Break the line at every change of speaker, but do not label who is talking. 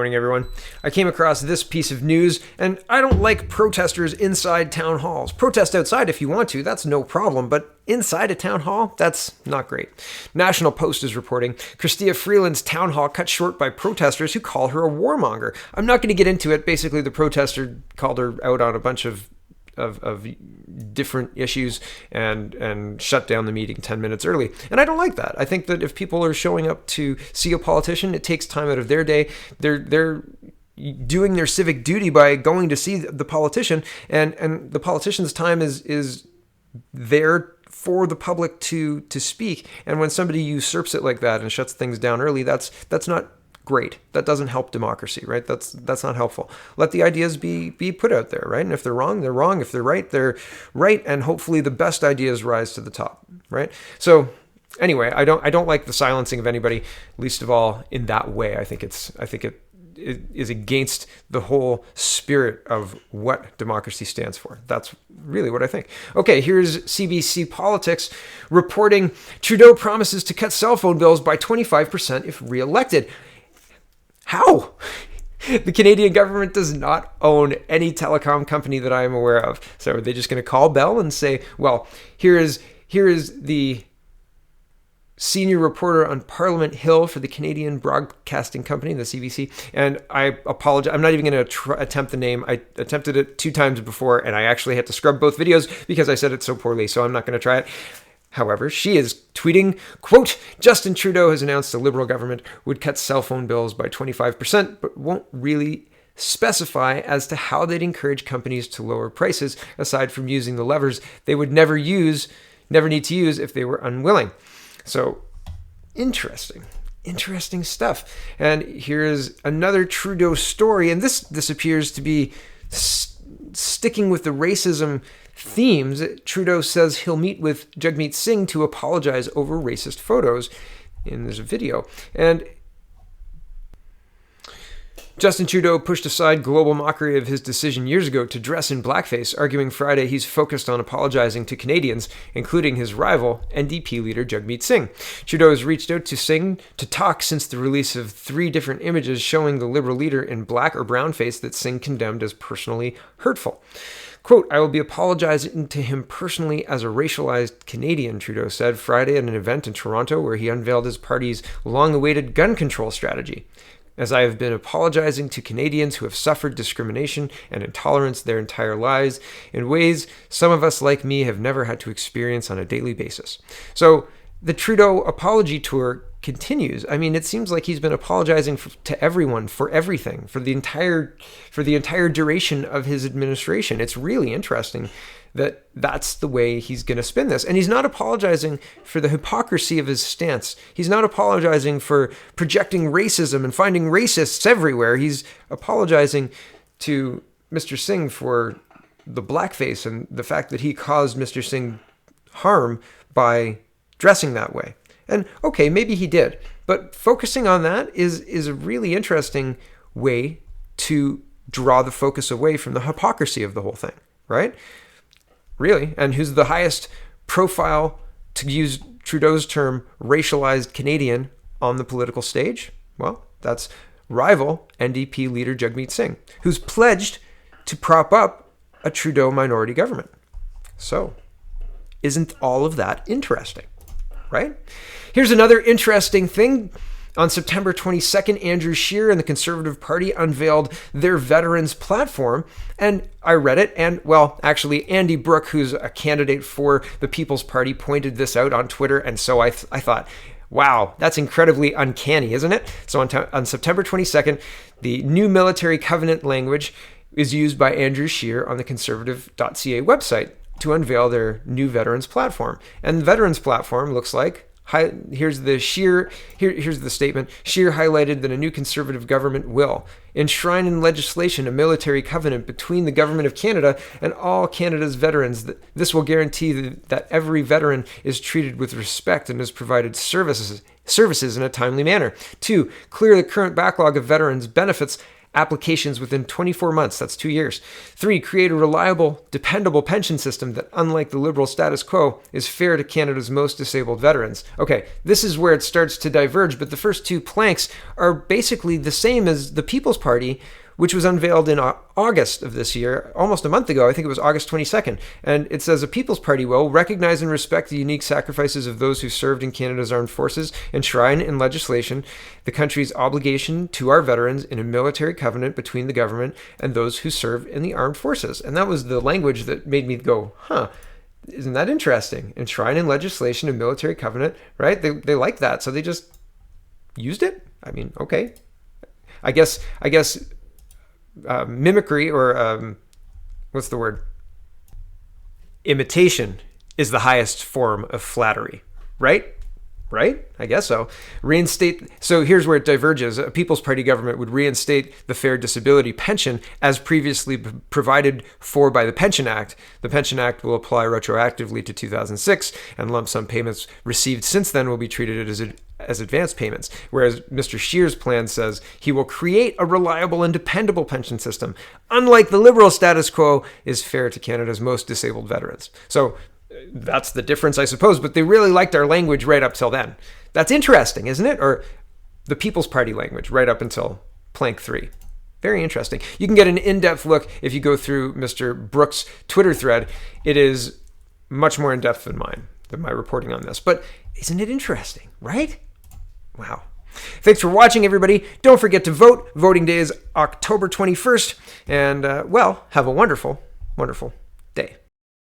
Morning, everyone. I came across this piece of news, and I don't like protesters inside town halls. Protest outside if you want to, that's no problem, but inside a town hall, that's not great. National Post is reporting Chrystia Freeland's town hall cut short by protesters who call her a warmonger. I'm not going to get into it. Basically, the protester called her out on a bunch of different issues and shut down the meeting 10 minutes early. And I don't like that. I think that if people are showing up to see a politician, it takes time out of their day. They're doing their civic duty by going to see the politician, and the politician's time is there for the public to speak. And when somebody usurps it like that and shuts things down early, that's not great. That doesn't help democracy, right? That's not helpful. Let the ideas be put out there, right? And if they're wrong, they're wrong. If they're right, they're right. And hopefully the best ideas rise to the top, right? So anyway, I don't like the silencing of anybody, least of all in that way. I think it is against the whole spirit of what democracy stands for. That's really what I think. Okay, here's CBC Politics reporting Trudeau promises to cut cell phone bills by 25% if re-elected. How? The Canadian government does not own any telecom company that I am aware of. So are they just going to call Bell and say, well, here is the senior reporter on Parliament Hill for the Canadian Broadcasting Company, the CBC, and I apologize. I'm not even going to attempt the name. I attempted it 2 times before, and I actually had to scrub both videos because I said it so poorly, so I'm not going to try it. However, she is tweeting, quote, Justin Trudeau has announced the Liberal government would cut cell phone bills by 25%, but won't really specify as to how they'd encourage companies to lower prices, aside from using the levers they would never need to use if they were unwilling. So, interesting stuff. And here's another Trudeau story, and this appears to be sticking with the racism themes. Trudeau says he'll meet with Jagmeet Singh to apologize over racist photos. And there's a video. And Justin Trudeau pushed aside global mockery of his decision years ago to dress in blackface, arguing Friday he's focused on apologizing to Canadians, including his rival, NDP leader Jagmeet Singh. Trudeau has reached out to Singh to talk since the release of 3 different images showing the Liberal leader in black or brown face that Singh condemned as personally hurtful. Quote, I will be apologizing to him personally as a racialized Canadian, Trudeau said Friday at an event in Toronto where he unveiled his party's long-awaited gun control strategy. As I have been apologizing to Canadians who have suffered discrimination and intolerance their entire lives in ways some of us like me have never had to experience on a daily basis. So the Trudeau apology tour continues. I mean, it seems like he's been apologizing to everyone for everything for the entire duration of his administration. It's really interesting that that's the way he's going to spin this. And he's not apologizing for the hypocrisy of his stance. He's not apologizing for projecting racism and finding racists everywhere. He's apologizing to Mr. Singh for the blackface and the fact that he caused Mr. Singh harm by dressing that way. And okay, maybe he did, but focusing on that is a really interesting way to draw the focus away from the hypocrisy of the whole thing, right? Really. And who's the highest profile, to use Trudeau's term, racialized Canadian on the political stage? Well, that's rival NDP leader Jagmeet Singh, who's pledged to prop up a Trudeau minority government. So, isn't all of that interesting? Right? Here's another interesting thing. On September 22nd, Andrew Scheer and the Conservative Party unveiled their veterans platform. And I read it. And, well, actually, Andy Brooke, who's a candidate for the People's Party, pointed this out on Twitter. And so I thought, wow, that's incredibly uncanny, isn't it? So on September 22nd, the new military covenant language is used by Andrew Scheer on the conservative.ca website to unveil their new veterans platform. And the veterans platform looks like, here's the statement. Scheer highlighted that a new Conservative government will enshrine in legislation a military covenant between the Government of Canada and all Canada's veterans. This will guarantee that every veteran is treated with respect and is provided services in a timely manner. 2, clear the current backlog of veterans benefits applications within 24 months. That's 2 years. 3, create a reliable, dependable pension system that, unlike the Liberal status quo, is fair to Canada's most disabled veterans. Okay, this is where it starts to diverge, but the first 2 planks are basically the same as the People's Party, which was unveiled in August of this year, almost a month ago. I think it was August 22nd. And it says, a People's Party will recognize and respect the unique sacrifices of those who served in Canada's armed forces, enshrine in legislation the country's obligation to our veterans in a military covenant between the government and those who serve in the armed forces. And that was the language that made me go, isn't that interesting? Enshrine in legislation a military covenant, right? They like that, so they just used it? I mean, okay. I guess mimicry, or what's the word? Imitation is the highest form of flattery, right? Right? I guess so. So here's where it diverges. A People's Party government would reinstate the fair disability pension as previously provided for by the Pension Act. The Pension Act will apply retroactively to 2006, and lump sum payments received since then will be treated as advance payments, whereas Mr. Scheer's plan says he will create a reliable and dependable pension system, unlike the Liberal status quo, is fair to Canada's most disabled veterans. So that's the difference, I suppose, but they really liked our language right up till then. That's interesting, isn't it? Or the People's Party language right up until plank 3. Very interesting. You can get an in-depth look if you go through Mr. Brooke's Twitter thread. It is much more in-depth than my reporting on this. But isn't it interesting, right? Wow. Thanks for watching, everybody. Don't forget to vote. Voting day is October 21st. And, have a wonderful, wonderful day.